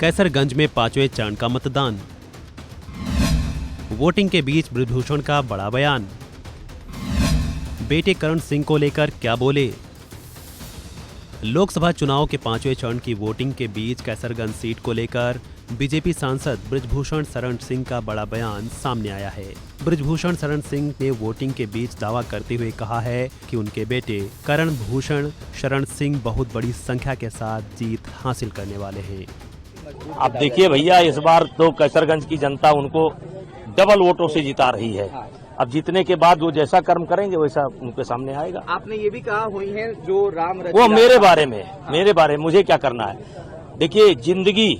कैसरगंज में 5वें चरण का मतदान। वोटिंग के बीच बृजभूषण का बड़ा बयान। बेटे करण सिंह को लेकर क्या बोले। लोकसभा चुनाव के 5वें चरण की वोटिंग के बीच कैसरगंज सीट को लेकर बीजेपी सांसद बृजभूषण शरण सिंह का बड़ा बयान सामने आया है। बृजभूषण शरण सिंह ने वोटिंग के बीच दावा करते हुए कहा है कि उनके बेटे करण भूषण शरण सिंह बहुत बड़ी संख्या के साथ जीत हासिल करने वाले हैं। अब देखिए भैया, इस बार तो कैसरगंज की जनता उनको डबल वोटों से जिता रही है। अब जीतने के बाद वो जैसा कर्म करेंगे वैसा उनके सामने आएगा। आपने ये भी कहा हुई है जो राम वो मेरे बारे में मुझे क्या करना है। देखिए, जिंदगी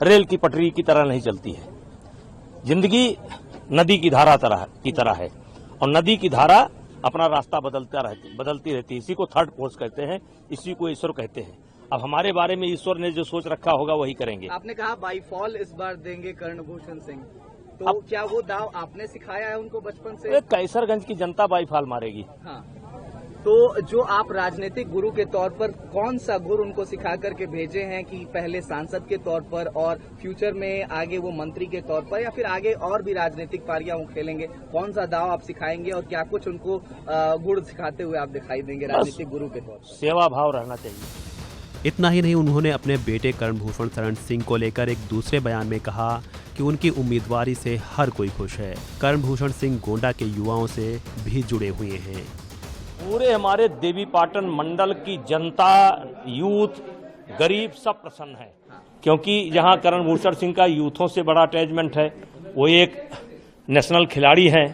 रेल की पटरी की तरह नहीं चलती है। जिंदगी नदी की धारा की तरह है और नदी की धारा अपना रास्ता बदलती रहती है। इसी को थर्ड फोर्स कहते हैं, इसी को ईश्वर कहते हैं। अब हमारे बारे में ईश्वर ने जो सोच रखा होगा वही करेंगे। आपने कहा बाई फॉल इस बार देंगे कर्णभूषण सिंह, तो क्या वो दाव आपने सिखाया है उनको बचपन से? कैसरगंज की जनता बाई फॉल मारेगी। हाँ, तो जो आप राजनीतिक गुरु के तौर पर कौन सा गुरु उनको सिखा करके भेजे हैं कि पहले सांसद के तौर पर और फ्यूचर में आगे वो मंत्री के तौर पर या फिर आगे और भी राजनीतिक पारियां वो खेलेंगे, कौन सा दाव आप सिखाएंगे और क्या कुछ उनको गुण सिखाते हुए आप दिखाई देंगे राजनीतिक गुरु के तौर पर? सेवा भाव रहना चाहिए। इतना ही नहीं, उन्होंने अपने बेटे करणभूषण शरण सिंह को लेकर एक दूसरे बयान में कहा कि उनकी उम्मीदवारी से हर कोई खुश है। करणभूषण सिंह गोंडा के युवाओं से भी जुड़े हुए हैं। पूरे हमारे देवीपाटन मंडल की जनता, यूथ, गरीब सब प्रसन्न है, क्योंकि यहाँ करणभूषण सिंह का यूथों से बड़ा अटैचमेंट है। वो एक नेशनल खिलाड़ी हैं,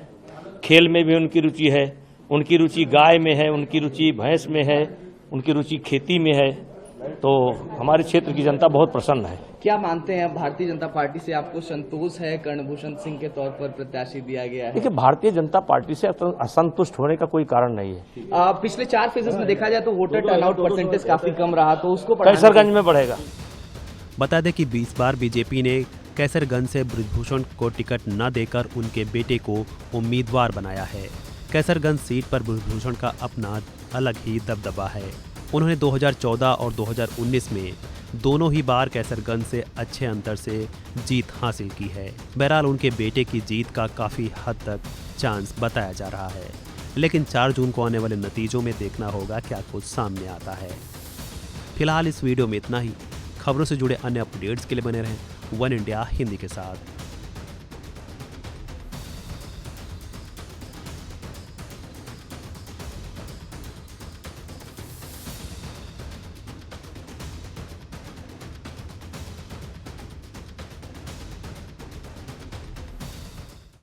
खेल में भी उनकी रुचि है, उनकी रुचि गाय में है, उनकी रुचि भैंस में है, उनकी रुचि खेती में है। तो हमारे क्षेत्र की जनता बहुत प्रसन्न है। क्या मानते हैं, भारतीय जनता पार्टी से आपको संतोष है? कर्णभूषण सिंह के तौर पर प्रत्याशी दिया गया है। देखिए, भारतीय जनता पार्टी से असंतुष्ट होने का कोई कारण नहीं है। पिछले 4 फेजेस में देखा जाए तो वोटर टर्नआउट परसेंटेज काफी कम रहा, तो उसको कैसरगंज में बढ़ेगा। बता दें कि 20 बार बीजेपी ने कैसरगंज से बृजभूषण को टिकट न देकर उनके बेटे को उम्मीदवार बनाया है। कैसरगंज सीट पर बृजभूषण का अपना अलग ही दबदबा है। उन्होंने 2014 और 2019 में दोनों ही बार कैसरगंज से अच्छे अंतर से जीत हासिल की है। बहरहाल उनके बेटे की जीत का काफ़ी हद तक चांस बताया जा रहा है, लेकिन 4 जून को आने वाले नतीजों में देखना होगा क्या कुछ सामने आता है। फिलहाल इस वीडियो में इतना ही। खबरों से जुड़े अन्य अपडेट्स के लिए बने रहें वन इंडिया हिंदी के साथ।